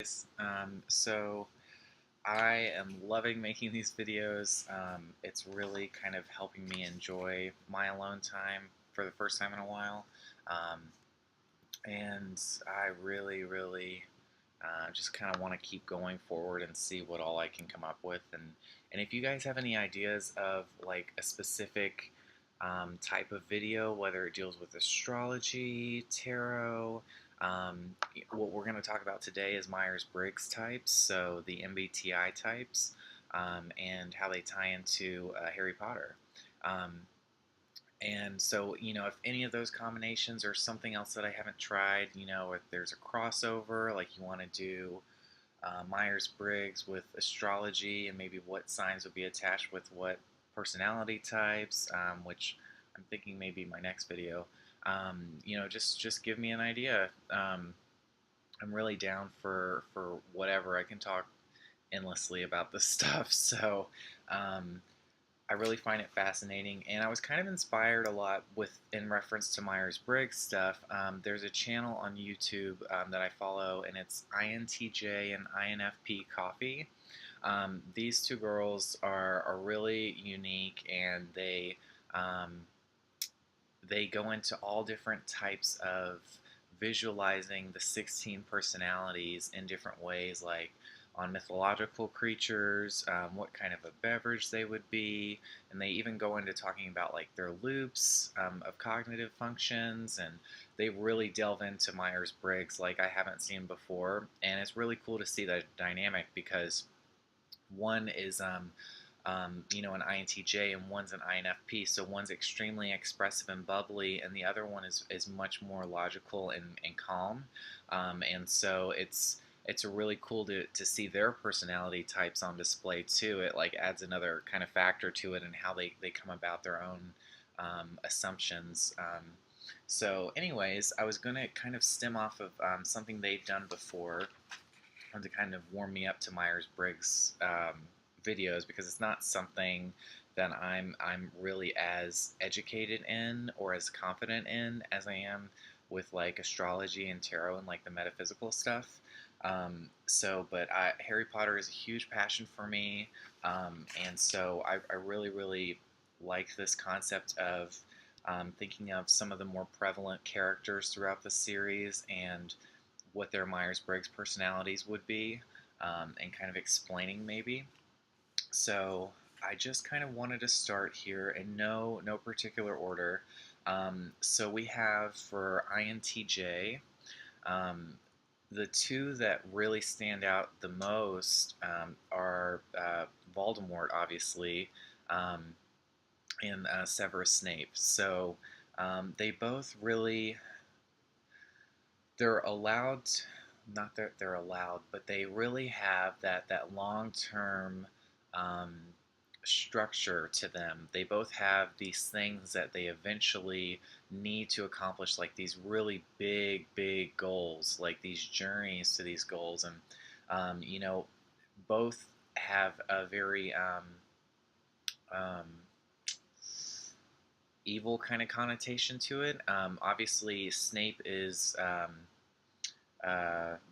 guys. So I am loving making these videos. It's really kind of helping me enjoy my alone time for the first time in a while. Um, and I really just kind of want to keep going forward and see what all I can come up with. And if you guys have any ideas of like a specific type of video, whether it deals with astrology, tarot, what we're going to talk about today is Myers-Briggs types, so the MBTI types, and how they tie into Harry Potter. Um, and so, if any of those combinations or something else that I haven't tried, if there's a crossover, like you want to do Myers-Briggs with astrology and maybe what signs would be attached with what personality types, which I'm thinking maybe my next video, just give me an idea. I'm really down for whatever. I can talk endlessly about this stuff. So, um, I really find it fascinating, and I was kind of inspired a lot with in reference to Myers-Briggs stuff. There's a channel on YouTube that I follow, and it's INTJ and INFP Coffee. These two girls are really unique, and they go into all different types of visualizing the 16 personalities in different ways, like on mythological creatures, what kind of a beverage they would be, and they even go into talking about like their loops of cognitive functions, and they really delve into Myers-Briggs like I haven't seen before, and it's really cool to see that dynamic because one is an INTJ and one's an INFP. So one's extremely expressive and bubbly, and the other one is much more logical and calm. And so it's really cool to see their personality types on display too. It like adds another kind of factor to it and how they come about their own assumptions. So anyways, I was going to kind of stem off of something they've done before to kind of warm me up to Myers-Briggs videos, because it's not something that I'm really as educated in or as confident in as I am with like astrology and tarot and like the metaphysical stuff. But Harry Potter is a huge passion for me, and so I really like this concept of thinking of some of the more prevalent characters throughout the series and what their Myers-Briggs personalities would be, and kind of explaining maybe. So I just kind of wanted to start here in no particular order. So we have for INTJ, um, the two that really stand out the most are Voldemort, obviously, um, and Severus Snape. So they both really they're allowed, not that they're allowed, but they really have that long-term um, structure to them. They both have these things that they eventually need to accomplish, like these really big goals, like these journeys to these goals, and both have a very um, evil kind of connotation to it. Obviously, Snape is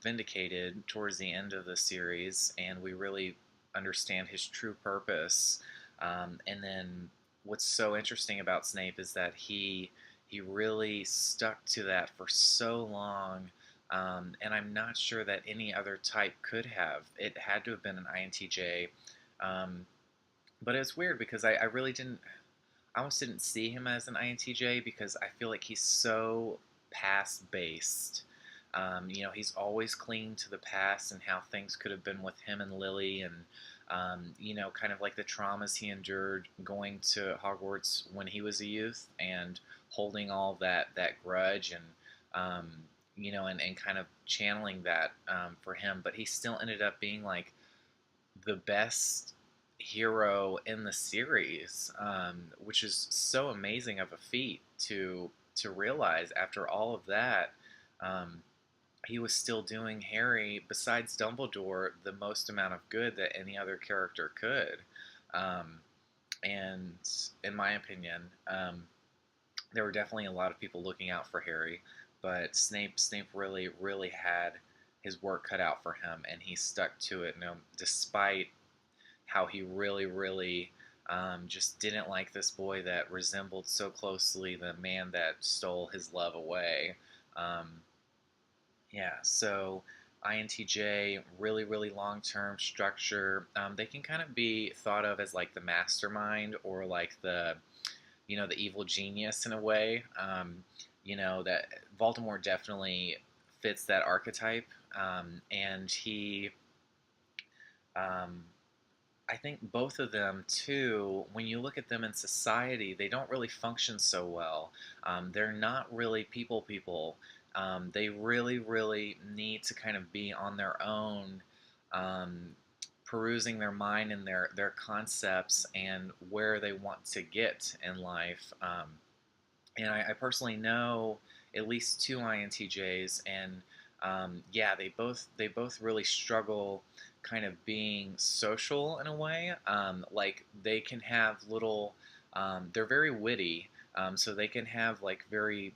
vindicated towards the end of the series, and we really understand his true purpose. And then what's so interesting about Snape is that he really stuck to that for so long. And I'm not sure that any other type could have. It had to have been an INTJ. Um, but it's weird because I really didn't. I almost didn't see him as an INTJ because I feel like he's so past based. He's always clinging to the past and how things could have been with him and Lily, and kind of like the traumas he endured going to Hogwarts when he was a youth and holding all that grudge, and and kind of channeling that for him. But he still ended up being like the best hero in the series, which is so amazing of a feat to realize after all of that. He was still doing Harry, besides Dumbledore, the most amount of good that any other character could. Um, and in my opinion, there were definitely a lot of people looking out for Harry, but Snape really had his work cut out for him, and he stuck to it, despite how he really just didn't like this boy that resembled so closely the man that stole his love away. Um, yeah, so INTJ, really long term structure. They can kind of be thought of as like the mastermind, or like the evil genius in a way. That Voldemort definitely fits that archetype. And he, um, I think both of them too, when you look at them in society, they don't really function so well. They're not really people. They really need to kind of be on their own, um, perusing their mind and their concepts and where they want to get in life. And I personally know at least two INTJs, and yeah, they both really struggle, kind of being social in a way. Like they can have little, they're very witty, so they can have like very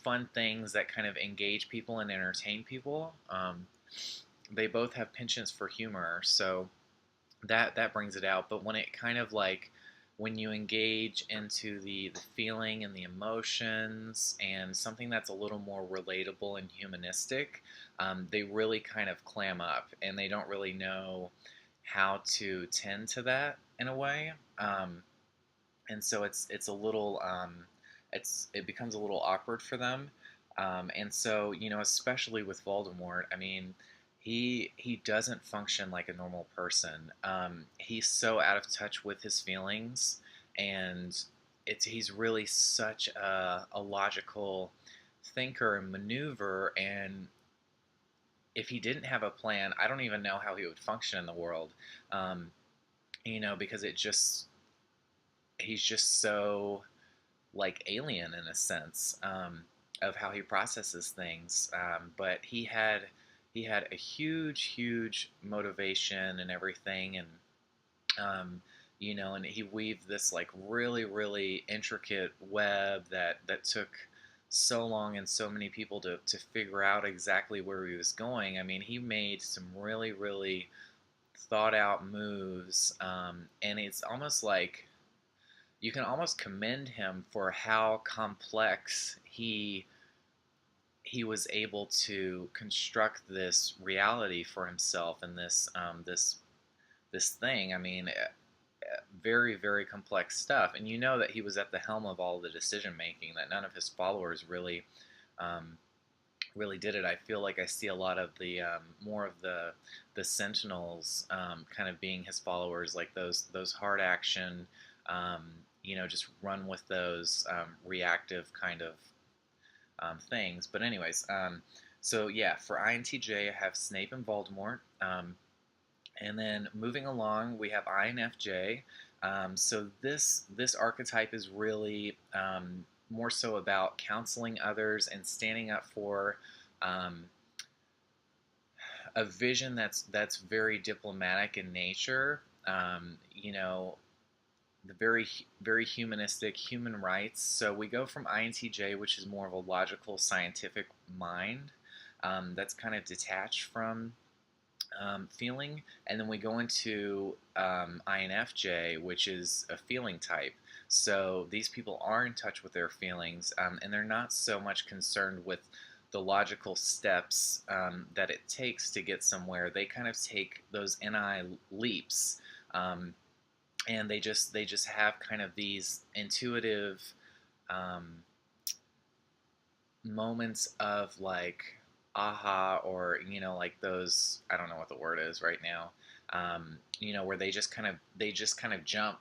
fun things that kind of engage people and entertain people. They both have penchants for humor, so that brings it out. But when it kind of like when you engage into the feeling and the emotions and something that's a little more relatable and humanistic, they really kind of clam up, and they don't really know how to tend to that in a way. And so it's a little it becomes a little awkward for them. And so especially with Voldemort, I mean, he doesn't function like a normal person. He's so out of touch with his feelings, and he's really such a logical thinker and maneuver. And if he didn't have a plan, I don't even know how he would function in the world. Um, because he's just so like alien in a sense, of how he processes things. But he had a huge motivation and everything, and and he weaved this like really intricate web that took so long and so many people to figure out exactly where he was going. I mean, he made some really thought out moves, and it's almost like you can almost commend him for how complex he was able to construct this reality for himself, and this thing. I mean, very complex stuff. And that he was at the helm of all the decision making. That none of his followers um, really did it. I feel like I see a lot of the more of the Sentinels, kind of being his followers, like those hard action, just run with those reactive kind of things. But anyways, so yeah, for INTJ, I have Snape and Voldemort. And then moving along, we have INFJ. So this archetype is really more so about counseling others and standing up for um, a vision that's very diplomatic in nature. The very humanistic human rights. So we go from INTJ, which is more of a logical, scientific mind, that's kind of detached from feeling, and then we go into INFJ, which is a feeling type. So these people are in touch with their feelings, and they're not so much concerned with the logical steps that it takes to get somewhere. They kind of take those NI leaps, and they just have kind of these intuitive um, moments of like aha, or like those, I don't know what the word is right now, where they just kind of jump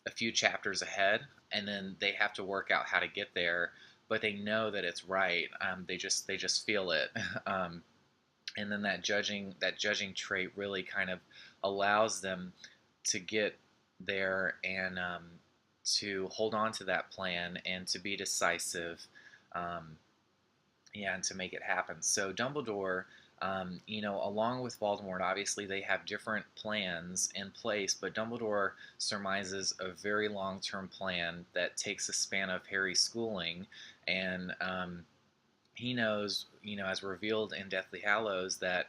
a few chapters ahead, and then they have to work out how to get there, but they know that it's right. They just feel it. And then that judging trait really kind of allows them to get there, and to hold on to that plan and to be decisive. Um, yeah, and to make it happen. So Dumbledore, along with Voldemort, obviously they have different plans in place, but Dumbledore surmises a very long-term plan that takes a span of Harry's schooling, and he knows, as revealed in Deathly Hallows, that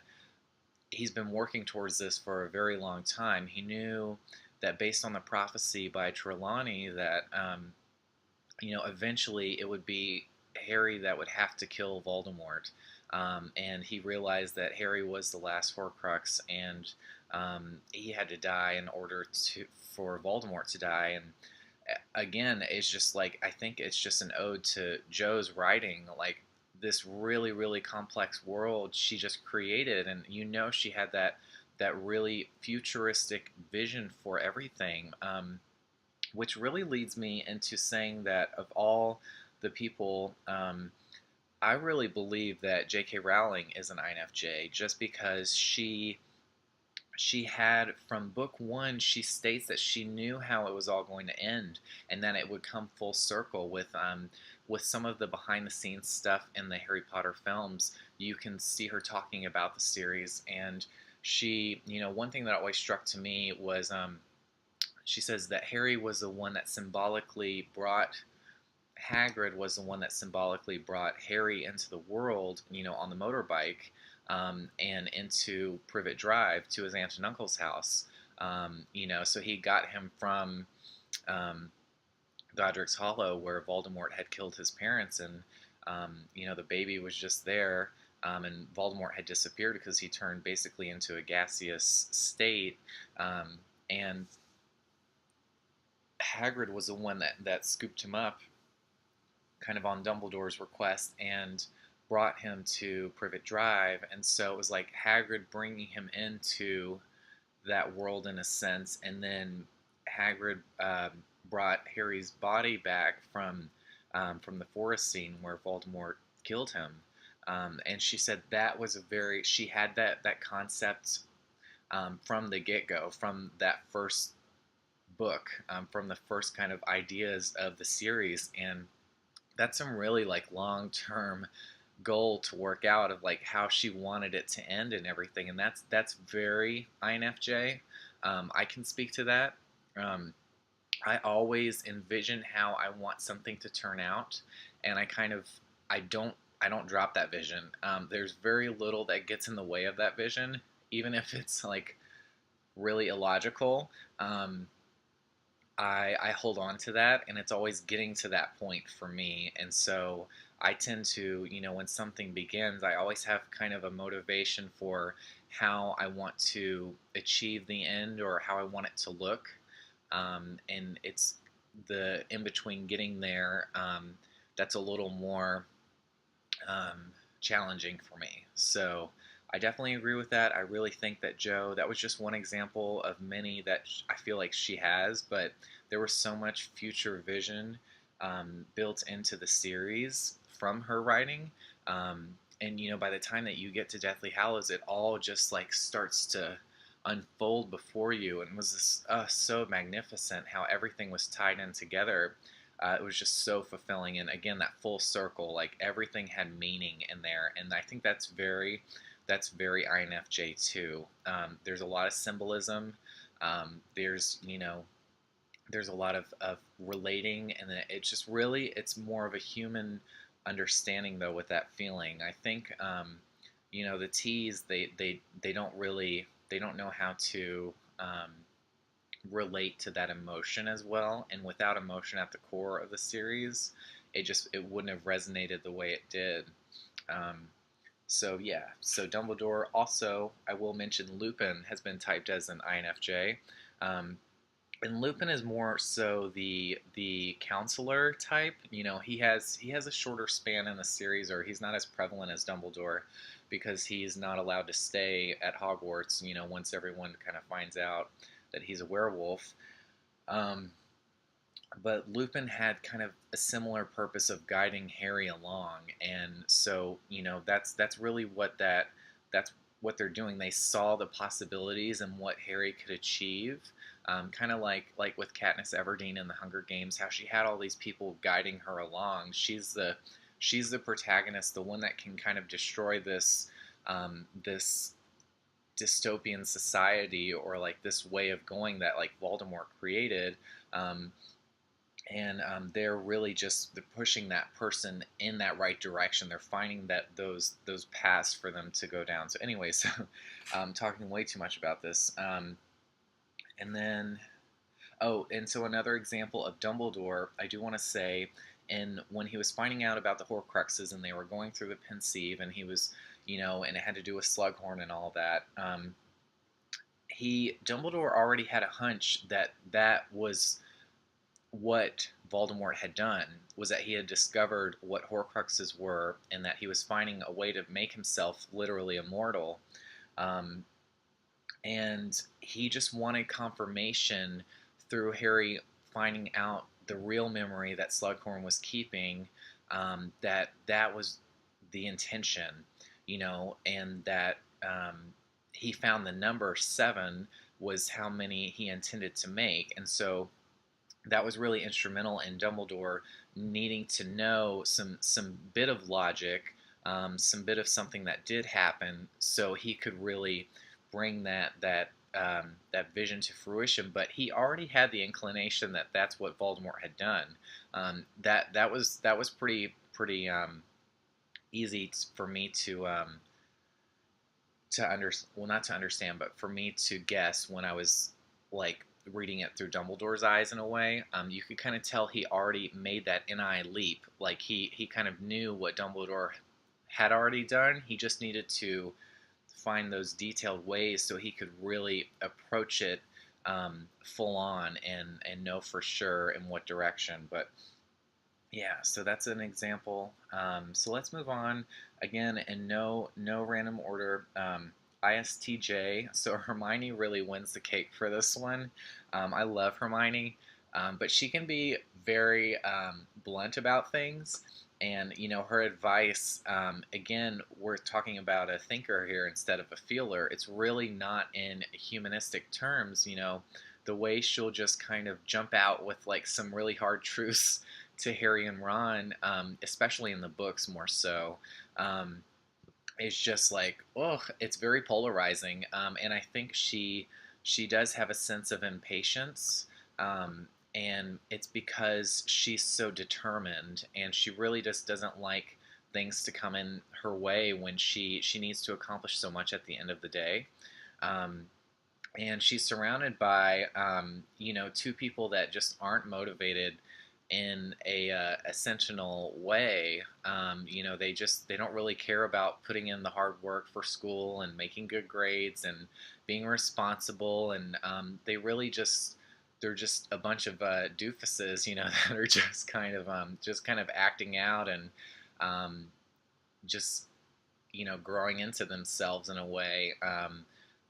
he's been working towards this for a very long time. He knew that based on the prophecy by Trelawney that eventually it would be Harry that would have to kill Voldemort. And he realized that Harry was the last Horcrux, and he had to die in order for Voldemort to die. And again, it's just like, I think it's just an ode to Jo's writing, like this really, really complex world she just created, and she had that really futuristic vision for everything. Which really leads me into saying that of all the people, I really believe that J.K. Rowling is an INFJ just because she had, from book one, she states that she knew how it was all going to end, and that it would come full circle with some of the behind the scenes stuff in the Harry Potter films. You can see her talking about the series, and she, one thing that always struck to me was she says that Hagrid was the one that symbolically brought Harry into the world, on the motorbike, and into Privet Drive to his aunt and uncle's house. So he got him from um, Godric's Hollow, where Voldemort had killed his parents, and the baby was just there, and Voldemort had disappeared because he turned basically into a gaseous state, and Hagrid was the one that scooped him up, kind of on Dumbledore's request, and brought him to Privet Drive. And so it was like Hagrid bringing him into that world in a sense, and then Hagrid brought Harry's body back from the forest scene where Voldemort killed him. And she said that was she had that concept from the get go, from that first book, from the first kind of ideas of the series. And that's some really like long term goal to work out of like how she wanted it to end and everything. And that's very INFJ. I can speak to that. I always envision how I want something to turn out, and I don't drop that vision. There's very little that gets in the way of that vision, even if it's like really illogical. I hold on to that, and it's always getting to that point for me. And so I tend to, when something begins, I always have kind of a motivation for how I want to achieve the end or how I want it to look. And it's the in between getting there, that's a little more challenging for me. So I definitely agree with that. I really think that that was just one example of many that I feel like she has, but there was so much future vision built into the series from her writing. And by the time that you get to Deathly Hallows, it all just like starts to unfold before you, and was this, so magnificent how everything was tied in together. It was just so fulfilling, and again, that full circle, like everything had meaning in there, and I think that's very INFJ too. There's a lot of symbolism. There's a lot of relating, and then it's more of a human understanding though with that feeling. I think the T's, they don't know how to relate to that emotion as well, and without emotion at the core of the series, it wouldn't have resonated the way it did. So yeah, so Dumbledore. Also, I will mention Lupin has been typed as an INFJ, and Lupin is more so the counselor type. He has a shorter span in the series, or he's not as prevalent as Dumbledore, because he's not allowed to stay at Hogwarts. Once everyone kind of finds out that he's a werewolf. Um, but Lupin had kind of a similar purpose of guiding Harry along, and so that's really that's what they're doing. They saw the possibilities and what Harry could achieve, kind of like with Katniss Everdeen in the Hunger Games, how she had all these people guiding her along. She's the protagonist, the one that can kind of destroy this dystopian society, or like this way of going that like Voldemort created. and they're really just they're pushing that person in that right direction. They're finding that those paths for them to go down. So, anyways, I'm talking way too much about this. And then, oh, and so another example of Dumbledore, I do want to say, and when he was finding out about the Horcruxes and they were going through the Pensieve, and he was, and it had to do with Slughorn and all that. Dumbledore already had a hunch that that was what Voldemort had done, was that he had discovered what Horcruxes were and that he was finding a way to make himself literally immortal. Um, and he just wanted confirmation through Harry finding out the real memory that Slughorn was keeping, that that was the intention, and that he found the number 7 was how many he intended to make. And so that was really instrumental in Dumbledore needing to know some bit of logic, some bit of something that did happen, so he could really bring that vision to fruition. But he already had the inclination that that's what Voldemort had done. That was pretty easy for me not to understand, but for me to guess when I was like reading it through Dumbledore's eyes in a way. You could kind of tell he already made that NI leap. Like he kind of knew what Dumbledore had already done. He just needed to find those detailed ways so he could really approach it full on and know for sure in what direction. But yeah, so that's an example. So let's move on again in no random order. ISTJ. So Hermione really wins the cake for this one. I love Hermione, but she can be very blunt about things. And her advice. Again, we're talking about a thinker here instead of a feeler. It's really not in humanistic terms. The way she'll just kind of jump out with like some really hard truths to Harry and Ron, especially in the books more so. Is just like, oh, it's very polarizing, and I think she does have a sense of impatience, and it's because she's so determined, and she really just doesn't like things to come in her way when she needs to accomplish so much at the end of the day. Um, and she's surrounded by two people that just aren't motivated in a essential way. They don't really care about putting in the hard work for school and making good grades and being responsible, and they're just a bunch of doofuses, that are just kind of acting out and um, just growing into themselves in a way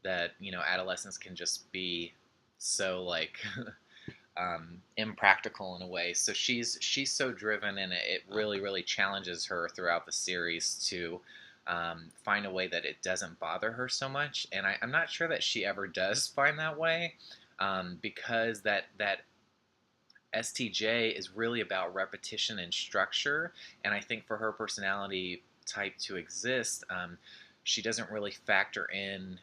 that adolescents can just be so like impractical in a way. So she's so driven, and it really challenges her throughout the series to find a way that it doesn't bother her so much. And I'm not sure that she ever does find that way, because that STJ is really about repetition and structure. And I think for her personality type to exist, she doesn't really factor in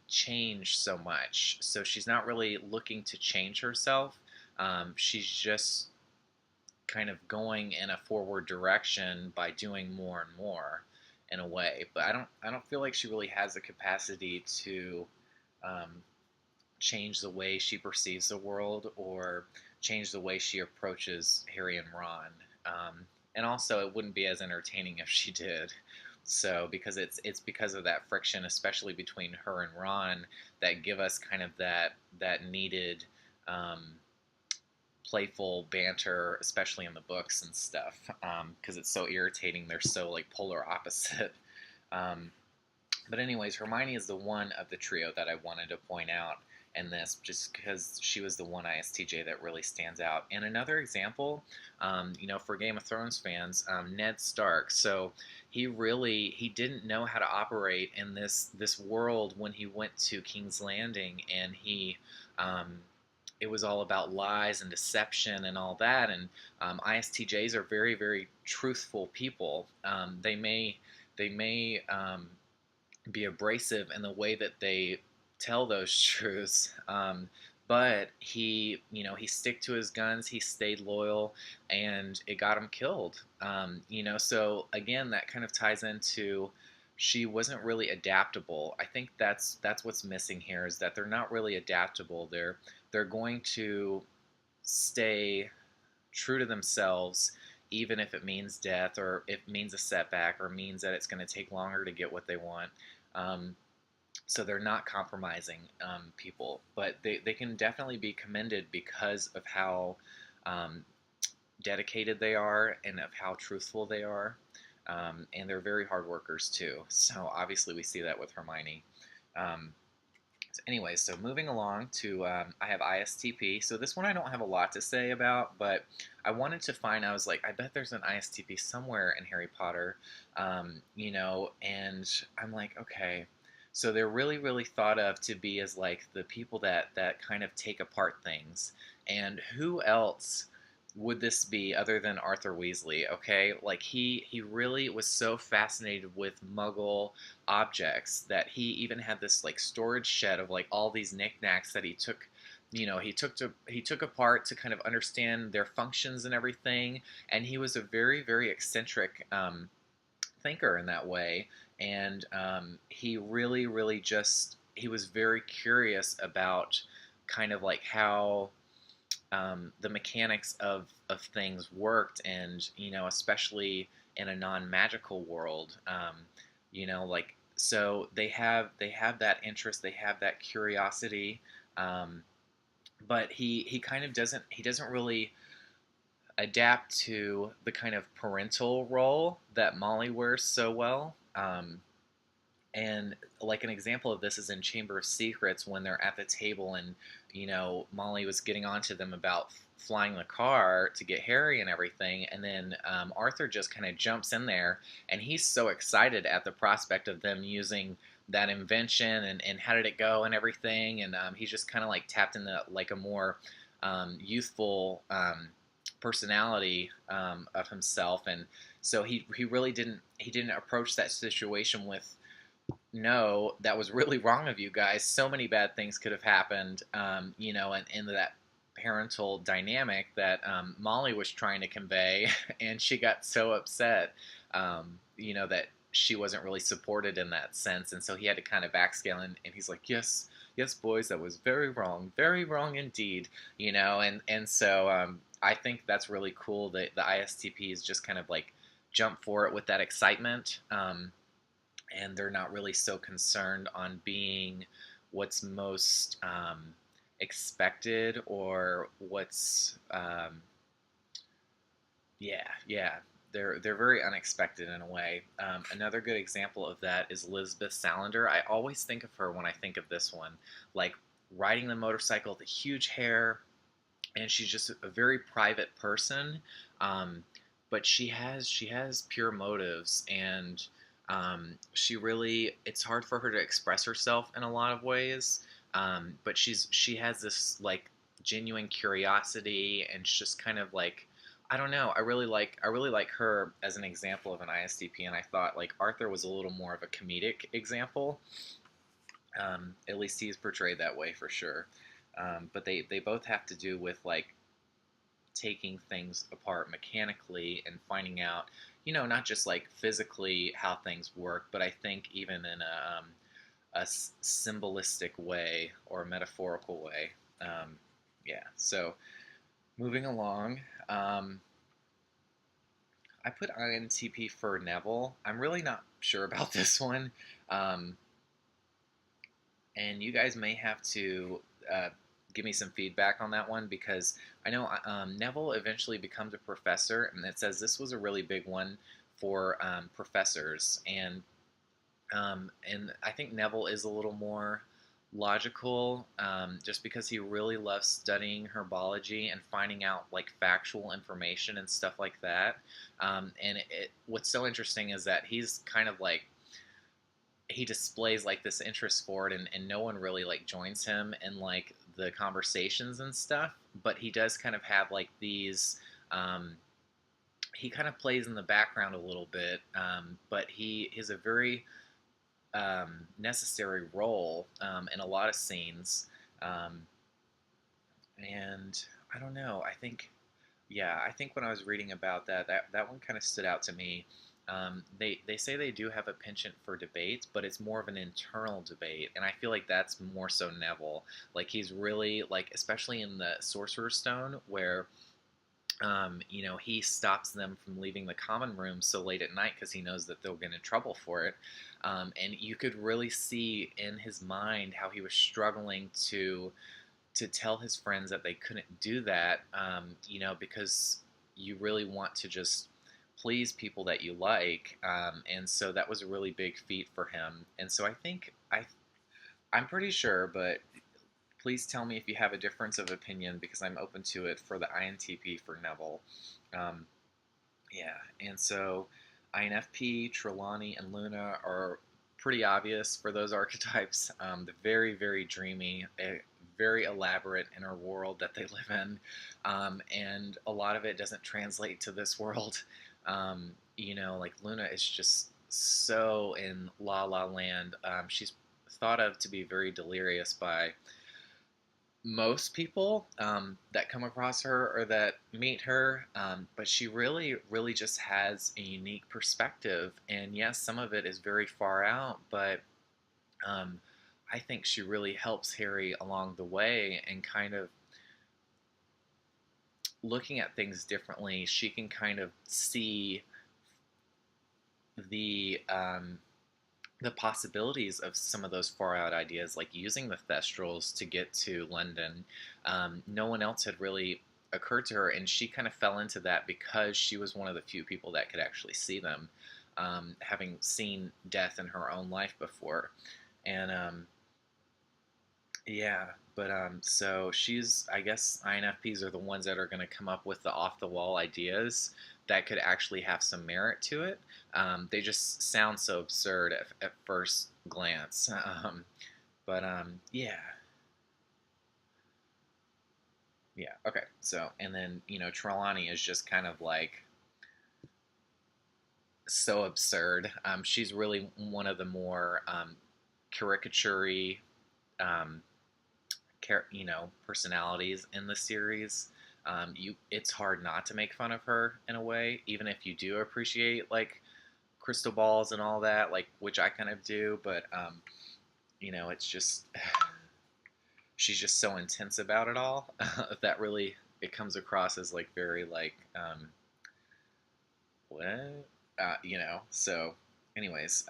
change so much. So she's not really looking to change herself. She's just kind of going in a forward direction by doing more and more in a way. But I don't feel like she really has the capacity to um, change the way she perceives the world or change the way she approaches Harry and Ron. And also, it wouldn't be as entertaining if she did. So, because it's because of that friction, especially between her and Ron, that give us kind of that needed playful banter, especially in the books and stuff, because it's so irritating. They're so like polar opposite. Um, but anyways, Hermione is the one of the trio that I wanted to point out in this, just because she was the one ISTJ that really stands out. And another example, for Game of Thrones fans, Ned Stark. So he didn't know how to operate in this world when he went to King's Landing, and um, it was all about lies and deception and all that. And ISTJs are very very truthful people. They may be abrasive in the way that they tell those truths, but he stick to his guns, he stayed loyal, and it got him killed. So again, that kind of ties into she wasn't really adaptable. I think that's what's missing here, is that they're not really adaptable. They're going to stay true to themselves, even if it means death, or if it means a setback, or means that it's going to take longer to get what they want. Um, so they're not compromising people, but they can definitely be commended because of how um, dedicated they are and of how truthful they are. And they're very hard workers too. So obviously we see that with Hermione. Um, so anyway, so moving along to, I have ISTP. So this one I don't have a lot to say about, but I wanted to find, I was like, I bet there's an ISTP somewhere in Harry Potter, and I'm like, okay. So they're really, really thought of to be as like the people that kind of take apart things. And who else would this be other than Arthur Weasley? Okay, like he really was so fascinated with Muggle objects that he even had this like storage shed of like all these knickknacks that he took apart to kind of understand their functions and everything. And he was a very, very eccentric thinker in that way. And he really, really just he was very curious about kind of like how the mechanics of things worked, and especially in a non-magical world, like, so they have that interest, they have that curiosity, um, but he kind of doesn't really adapt to the kind of parental role that Molly wears so well. And like an example of this is in Chamber of Secrets, when they're at the table and Molly was getting on to them about flying the car to get Harry and everything, and then Arthur just kind of jumps in there, and he's so excited at the prospect of them using that invention, and how did it go and everything, and he's just kind of like tapped into like a more youthful personality of himself. And so he really didn't approach that situation with, no, that was really wrong of you guys. So many bad things could have happened, and in that parental dynamic that Molly was trying to convey, and she got so upset, that she wasn't really supported in that sense, and so he had to kind of backscale, and he's like, yes, yes, boys, that was very wrong indeed, and so I think that's really cool that the ISTPs just kind of like jump for it with that excitement. And they're not really so concerned on being what's most expected, or what's yeah, they're very unexpected in a way. Another good example of that is Elizabeth Salander. I always think of her when I think of this one, like riding the motorcycle, the huge hair, and she's just a very private person. Um, but she has pure motives, and she really, it's hard for her to express herself in a lot of ways. But she has this like genuine curiosity, and it's just kind of like, I don't know. I really like her as an example of an ISTP, and I thought like Arthur was a little more of a comedic example. At least he's portrayed that way for sure. But they both have to do with like taking things apart mechanically and finding out, not just like physically how things work, but I think even in a symbolistic way or a metaphorical way. Yeah, so moving along, I put INTP for Neville. I'm really not sure about this one. Um, and you guys may have to give me some feedback on that one, because I know Neville eventually becomes a professor, and it says this was a really big one for professors, and I think Neville is a little more logical, just because he really loves studying herbology and finding out like factual information and stuff like that. And what's so interesting is that he's kind of like, he displays like this interest for it, and no one really like joins him in like the conversations and stuff, but he does kind of have like these he kind of plays in the background a little bit, but he is a very necessary role in a lot of scenes. um, And I don't know. I think, yeah, I think when I was reading about that one kind of stood out to me. They say they do have a penchant for debates, but it's more of an internal debate, and I feel like that's more so Neville. Like he's really like, especially in the Sorcerer's Stone, where he stops them from leaving the common room so late at night because he knows that they'll get in trouble for it. And you could really see in his mind how he was struggling to tell his friends that they couldn't do that, because you really want to just please people that you like, and so that was a really big feat for him. And so I think I'm pretty sure, but please tell me if you have a difference of opinion because I'm open to it for the INTP for Neville. Um, yeah, and so INFP, Trelawney, and Luna are pretty obvious for those archetypes. The very, very dreamy, very elaborate inner world that they live in, and a lot of it doesn't translate to this world. Like Luna is just so in La La Land. She's thought of to be very delirious by most people that come across her or that meet her, but she really, really just has a unique perspective. And yes, some of it is very far out, but um, I think she really helps Harry along the way and kind of looking at things differently. She can kind of see the um, the possibilities of some of those far out ideas, like using the Thestrals to get to London. No one else had really occurred to her, and she kind of fell into that because she was one of the few people that could actually see them, having seen death in her own life before. And yeah, but so she's, I guess INFPs are the ones that are going to come up with the off the wall ideas that could actually have some merit to it. They just sound so absurd at first glance. Yeah, yeah, okay. So, and then, Trelawney is just kind of like so absurd. She's really one of the more caricature um, personalities in the series. It's hard not to make fun of her in a way, even if you do appreciate like crystal balls and all that, like which I kind of do. But it's just she's just so intense about it all that really it comes across as like very like what So, anyways,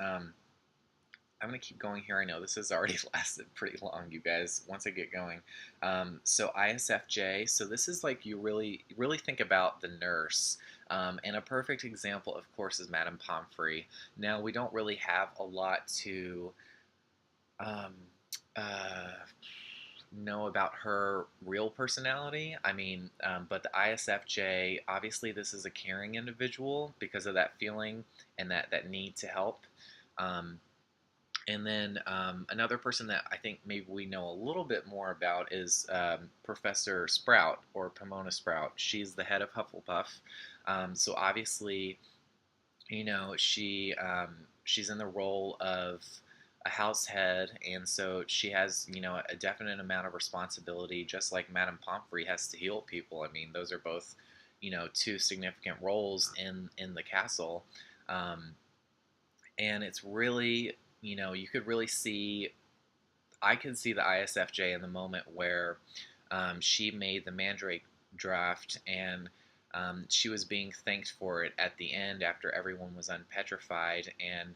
I'm gonna keep going here. I know this has already lasted pretty long, you guys. Once I get going, so ISFJ. So this is like you really think about the nurse, and a perfect example, of course, is Madame Pomfrey. Now we don't really have a lot to um, uh, know about her real personality. I mean, but the ISFJ, obviously, this is a caring individual because of that feeling and that need to help. Um, and then another person that I think maybe we know a little bit more about is Professor Sprout or Pomona Sprout. She's the head of Hufflepuff. So obviously, she's in the role of a house head, and so she has a definite amount of responsibility, just like Madame Pomfrey has to heal people. I mean, those are both two significant roles in the castle. Um, and it's really you could really see I can see the ISFJ in the moment where she made the Mandrake draft, and she was being thanked for it at the end after everyone was unpetrified. And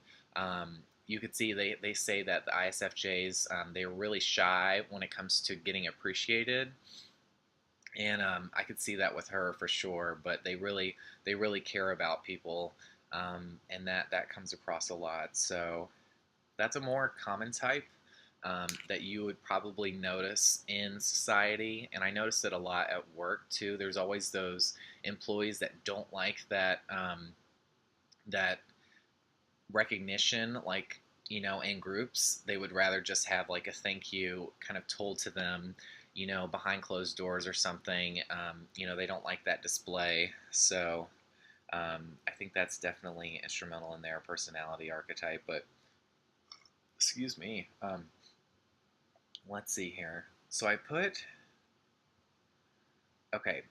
you could see they say that the ISFJs, they're really shy when it comes to getting appreciated. And I could see that with her for sure, but they really care about people, and that comes across a lot. So that's a more common type that you would probably notice in society, and I noticed it a lot at work too. There's always those employees that don't like that recognition, like in groups. They would rather just have like a thank you kind of told to them, behind closed doors or something. They don't like that display. So I think that's definitely instrumental in their personality archetype. But excuse me. Let's see here. So I put Okay,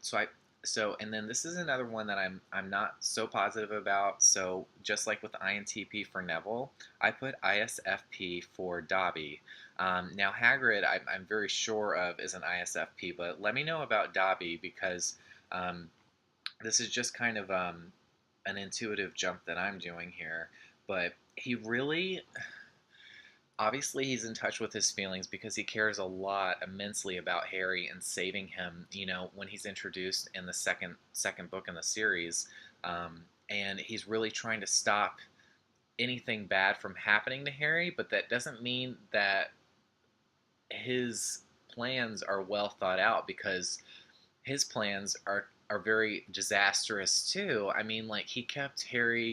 and then this is another one that I'm not so positive about. So just like with INTP for Neville, I put ISFP for Dobby. Now Hagrid, I'm very sure of is an ISFP, but let me know about Dobby because um, this is just kind of an intuitive jump that I'm doing here. But he really, obviously he's in touch with his feelings because he cares a lot immensely about Harry and saving him, when he's introduced in the second book in the series. And he's really trying to stop anything bad from happening to Harry, but that doesn't mean that his plans are well thought out, because his plans are very disastrous too. I mean, like, he kept him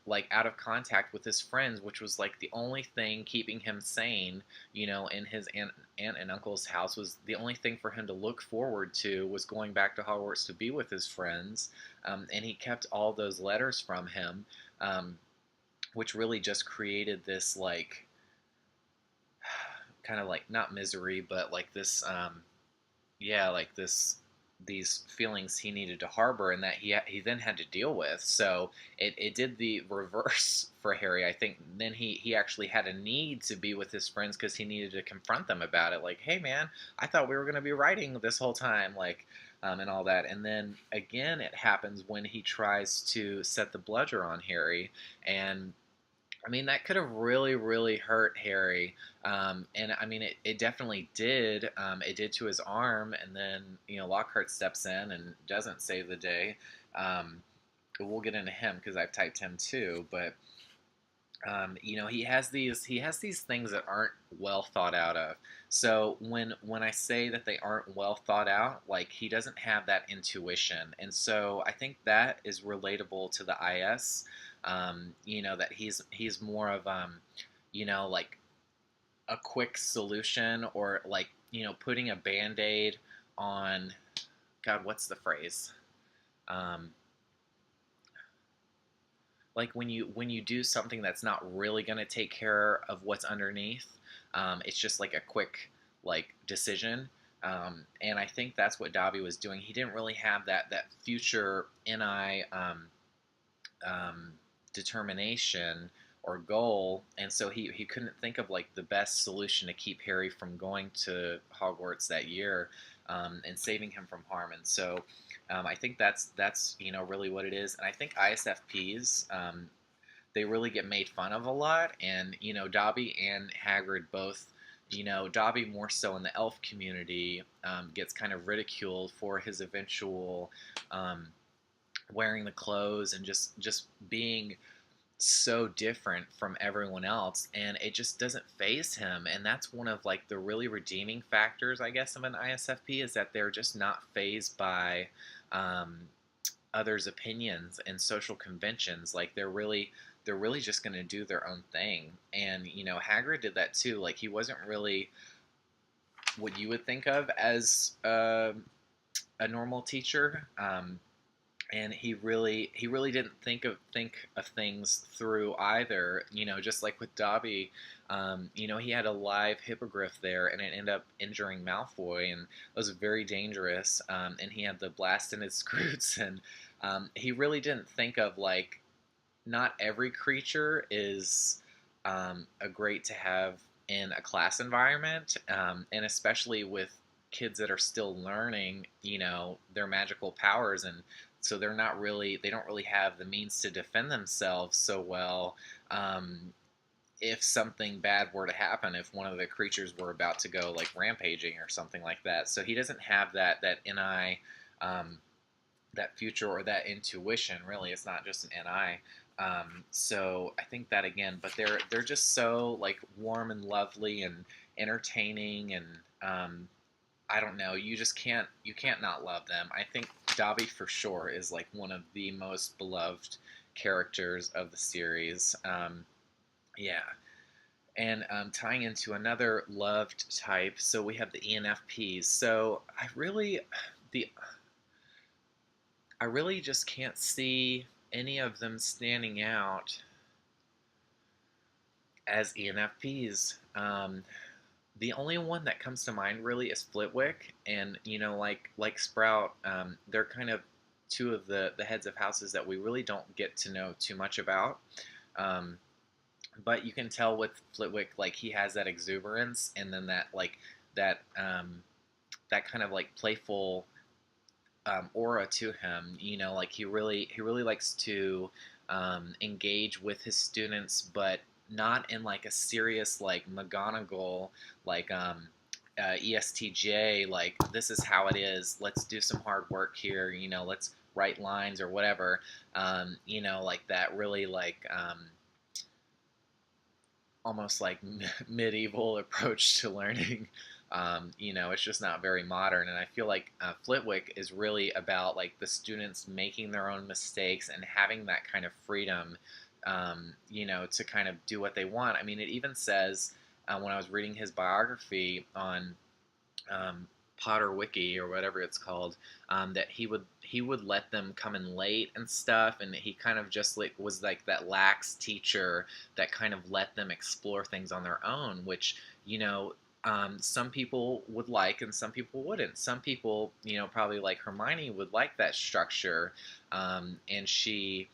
like out of contact with his friends, which was like the only thing keeping him sane. In his aunt and uncle's house, was the only thing for him to look forward to, was going back to Hogwarts to be with his friends. And he kept all those letters from him, um, which really just created this like kind of like not misery, but like this yeah, like these feelings he needed to harbor, and that he then had to deal with. So it did the reverse for Harry. I think then he actually had a need to be with his friends because he needed to confront them about it. Like, hey man, I thought we were going to be writing this whole time, like, and all that. And then again, it happens when he tries to set the bludger on Harry, and I mean, that could have really, really hurt Harry. And I mean, it definitely did. It did to his arm, and then, Lockhart steps in and doesn't save the day. Um, we'll get into him because I've typed him too, but he has these things that aren't well thought out of. So when I say that they aren't well thought out, like, he doesn't have that intuition, and so I think that is relatable to the IS. That he's more of like a quick solution, or like, putting a band-aid on, God, what's the phrase? Um, like when you do something that's not really going to take care of what's underneath. It's just like a quick like decision. And I think that's what Dobby was doing. He didn't really have that future NI um, determination or goal, and so he couldn't think of like the best solution to keep Harry from going to Hogwarts that year, and saving him from harm. And so I think that's really what it is. And I think ISFPs, they really get made fun of a lot, and Dobby and Hagrid both. Dobby more so in the elf community, gets kind of ridiculed for his eventual wearing the clothes and just being so different from everyone else, and it just doesn't phase him. And that's one of like the really redeeming factors, I guess, of an ISFP, is that they're just not phased by um, others' opinions and social conventions. Like, they're really just going to do their own thing. And Hagrid did that too. Like, he wasn't really what you would think of as a normal teacher. And he really didn't think of things through either. Just like with Dobby, he had a live hippogriff there, and it ended up injuring Malfoy, and it was very dangerous. And he had the blast in his scroots, and he really didn't think of like, not every creature is a great to have in a class environment, and especially with kids that are still learning, their magical powers, and so they don't really have the means to defend themselves so well. If something bad were to happen, if one of the creatures were about to go like rampaging or something like that, so he doesn't have that NI, that future, or that intuition. Really, it's not just an NI. So I think that again, but they're just so like warm and lovely and entertaining, and I don't know, you can't not love them. I think Dobby for sure is like one of the most beloved characters of the series. Yeah, and tying into another loved type, so we have the ENFPs. So the I really just can't see any of them standing out as ENFPs. The only one that comes to mind really is Flitwick, and like Sprout, they're kind of two of the heads of houses that we really don't get to know too much about. Um, but you can tell with Flitwick, like he has that exuberance, and then that that kind of like playful aura to him. Like he really likes to engage with his students, but not in like a serious like McGonagall like ESTJ, like this is how it is. Let's do some hard work here. Let's write lines or whatever. Like that really like almost like medieval approach to learning. It's just not very modern, and I feel like Flitwick is really about like the students making their own mistakes and having that kind of freedom, to kind of do what they want. I mean, it even says when I was reading his biography on um, Potter Wiki or whatever it's called, that he would let them come in late and stuff, and he kind of just like was like that lax teacher that kind of let them explore things on their own, which some people would like and some people wouldn't. Some people, probably like Hermione would like that structure, and she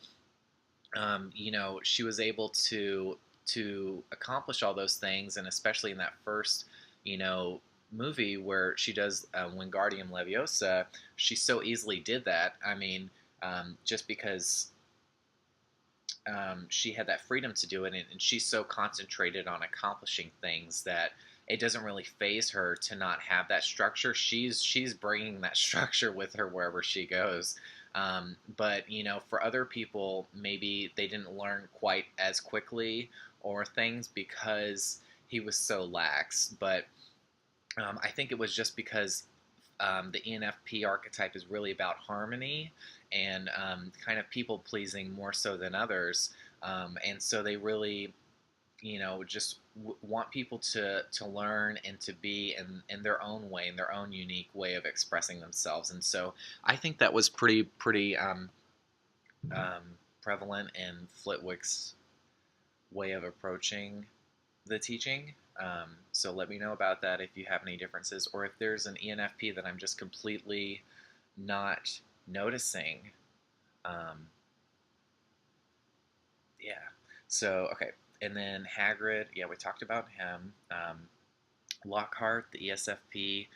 was able to accomplish all those things, and especially in that first, you know, movie where she does Wingardium Leviosa, she so easily did that. I mean, just because she had that freedom to do it, and she's so concentrated on accomplishing things that it doesn't really phase her to not have that structure. She's bringing that structure with her wherever she goes. But for other people, maybe they didn't learn quite as quickly or things because he was so lax. But I think it was just because the ENFP archetype is really about harmony and kind of people pleasing more so than others. And so they really, just want people to learn and to be in their own way, in their own unique way of expressing themselves. And so I think that was pretty prevalent in Flitwick's way of approaching the teaching. So let me know about that if you have any differences, or if there's an ENFP that I'm just completely not noticing. Um, yeah. So okay, and then Hagrid. Yeah, we talked about him. Lockhart, the ESFP.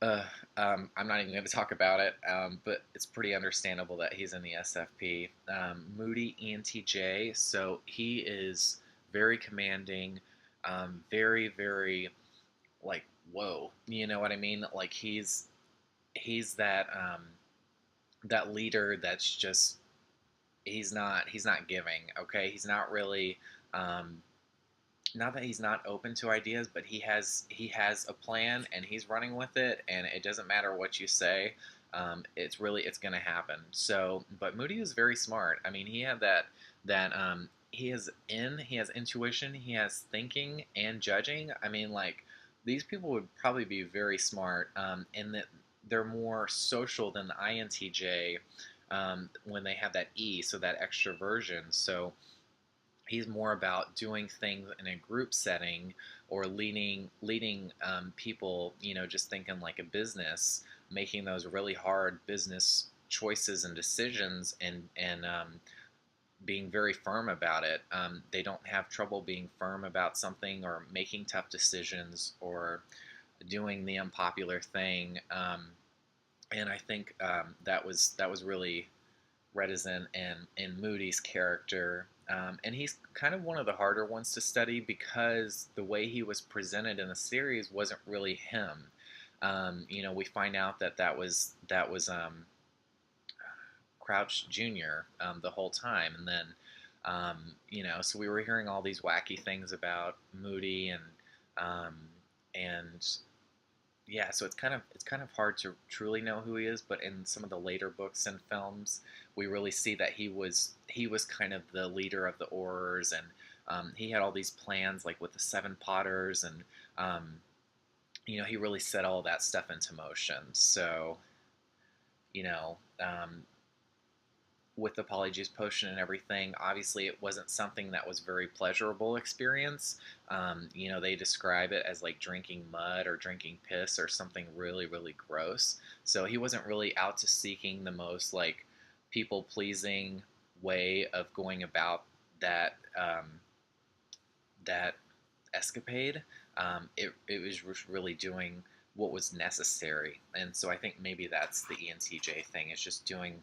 Uh, I'm not even going to talk about it, but it's pretty understandable that he's in the SFP. Moody ENTJ, so he is very commanding, very, very like whoa, you know what I mean? Like he's that leader that's just he's not giving. Okay, he's not really. Not that he's not open to ideas, but he has a plan and he's running with it, and it doesn't matter what you say. It's going to happen. So, but Moody is very smart. I mean, he had that he has intuition, he has thinking and judging. I mean, like these people would probably be very smart, in that they're more social than the INTJ, when they have that E, so that extroversion. So he's more about doing things in a group setting or leading people, just thinking like a business, making those really hard business choices and decisions, and being very firm about it. They don't have trouble being firm about something or making tough decisions or doing the unpopular thing. And I think that was really reticent in Moody's character. And he's kind of one of the harder ones to study because the way he was presented in the series wasn't really him. We find out that was Crouch Jr. The whole time, and then so we were hearing all these wacky things about Moody, um, and yeah, so it's kind of hard to truly know who he is, but in some of the later books and films, we really see that he was kind of the leader of the Aurors, and he had all these plans like with the Seven Potters, and he really set all that stuff into motion. So you know, um, with the polyjuice potion and everything, obviously it wasn't something that was very pleasurable experience. They describe it as like drinking mud or drinking piss or something really, really gross. So he wasn't really out to seeking the most like people pleasing way of going about that escapade. It was really doing what was necessary, and so I think maybe that's the ENTJ thing. It's just doing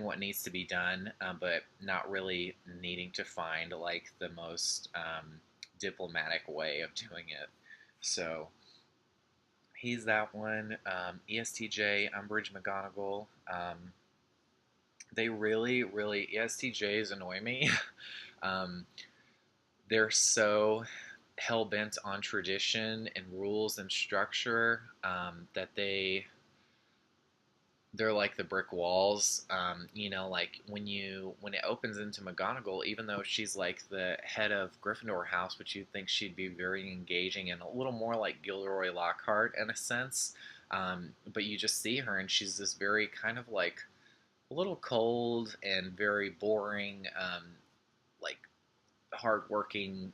what needs to be done, but not really needing to find like the most diplomatic way of doing it. So he's that one. ESTJ, Umbridge McGonagall. They really, really ESTJs annoy me. um, they're so hell bent on tradition and rules and structure that they're like the brick walls. Like when it opens into McGonagall, even though she's like the head of Gryffindor House, which you'd think she'd be very engaging and a little more like Gilderoy Lockhart in a sense. But you just see her and she's this very kind of like a little cold and very boring, like hardworking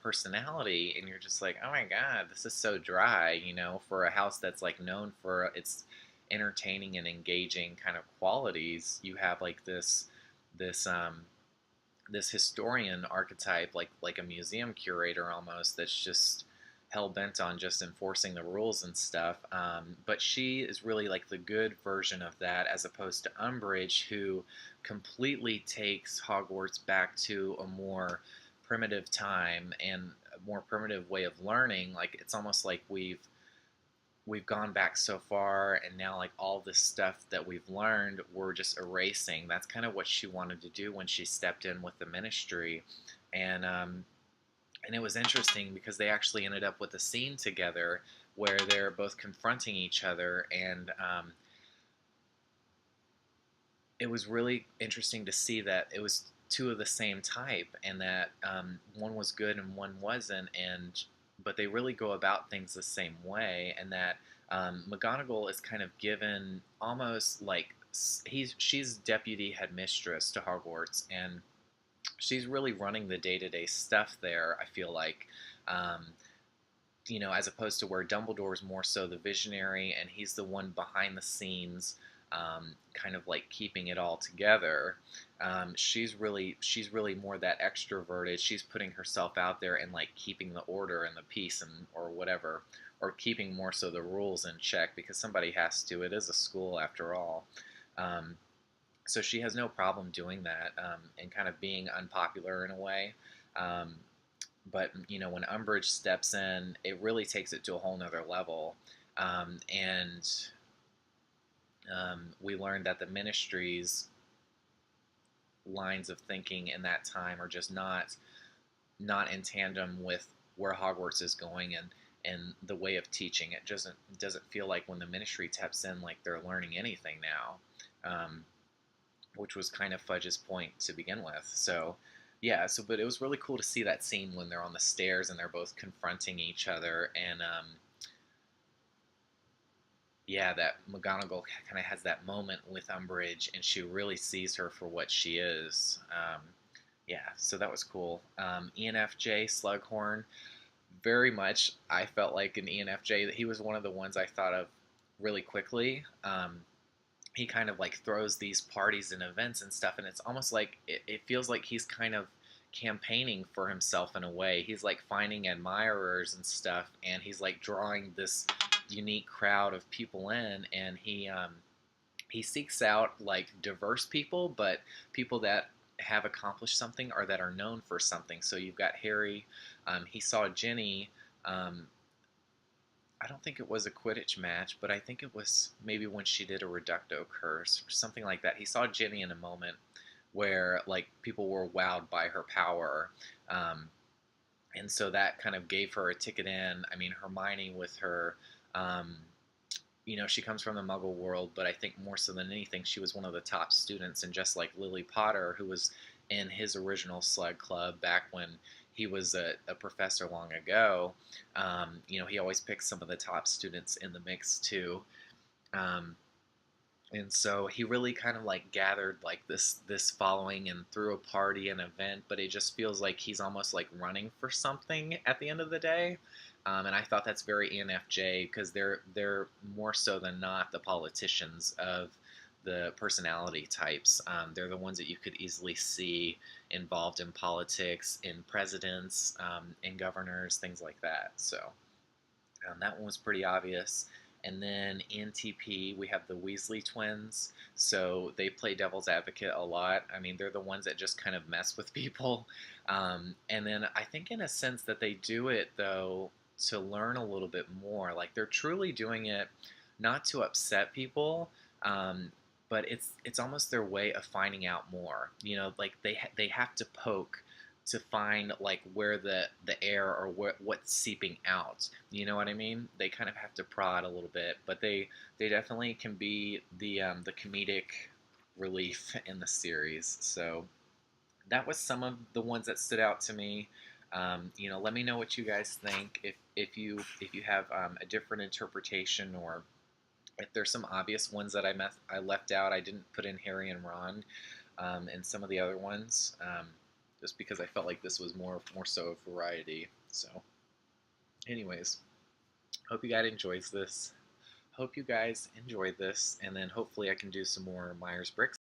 personality, and you're just like, oh my god, this is so dry, for a house that's like known for its entertaining and engaging kind of qualities. You have like this this historian archetype, like a museum curator almost, that's just hell bent on just enforcing the rules and stuff. But she is really like the good version of that, as opposed to Umbridge, who completely takes Hogwarts back to a more primitive time and a more primitive way of learning. Like it's almost like we've gone back so far, and now like all this stuff that we've learned we're just erasing. That's kind of what she wanted to do when she stepped in with the ministry. And um, and it was interesting because they actually ended up with a scene together where they're both confronting each other, and it was really interesting to see that it was two of the same type, and that one was good and one wasn't, and but they really go about things the same way, and that McGonagall is kind of given almost like she's deputy headmistress to Hogwarts, and she's really running the day-to-day stuff there, I feel like. um, as opposed to where Dumbledore's more so the visionary and he's the one behind the scenes, kind of like keeping it all together. She's really more that extroverted. She's putting herself out there and like keeping the order and the peace and or whatever, or keeping more so the rules in check, because somebody has to. It is a school after all. Um, so she has no problem doing that, and kind of being unpopular in a way. Um, but when Umbridge steps in, it really takes it to a whole nother level. And we learned that the Ministry's lines of thinking in that time are just not in tandem with where Hogwarts is going, and the way of teaching. It doesn't feel like when the Ministry taps in like they're learning anything now, which was kind of Fudge's point to begin with. So yeah, but it was really cool to see that scene when they're on the stairs and they're both confronting each other, and yeah, that McGonagall kind of has that moment with Umbridge, and she really sees her for what she is. Yeah, so that was cool. ENFJ Slughorn, very much. I felt like an ENFJ that he was one of the ones I thought of really quickly. He kind of like throws these parties and events and stuff, and it's almost like it feels like he's kind of campaigning for himself in a way. He's like finding admirers and stuff, and he's like drawing this unique crowd of people in, and he seeks out like diverse people, but people that have accomplished something or that are known for something. So you've got Harry. He saw Ginny. I don't think it was a Quidditch match, but I think it was maybe when she did a Reducto curse or something like that. He saw Ginny in a moment where like people were wowed by her power, and so that kind of gave her a ticket in. I mean, Hermione with her, she comes from the Muggle world, but I think more so than anything, she was one of the top students, and just like Lily Potter, who was in his original Slug Club back when he was a professor long ago. He always picks some of the top students in the mix too. Um, And so he really kind of like gathered like this following and threw a party and event, but it just feels like he's almost like running for something at the end of the day. And I thought that's very ENFJ because they're more so than not the politicians of the personality types. They're the ones that you could easily see involved in politics, in presidents, in governors, things like that. So that one was pretty obvious. And then NTP, we have the Weasley twins. So they play devil's advocate a lot. I mean, they're the ones that just kind of mess with people. And then I think, in a sense, that they do it, though, to learn a little bit more. Like, they're truly doing it not to upset people. But it's almost their way of finding out more. Like they have to poke to find like where the air or what's seeping out. You know what I mean? They kind of have to prod a little bit, but they definitely can be the comedic relief in the series. So that was some of the ones that stood out to me. Let me know what you guys think. If you have a different interpretation, or if there's some obvious ones that I left out. I didn't put in Harry and Ron, and some of the other ones, just because I felt like this was more so a variety. So, anyways, hope you guys enjoyed this. Hope you guys enjoyed this, and then hopefully I can do some more Myers-Briggs.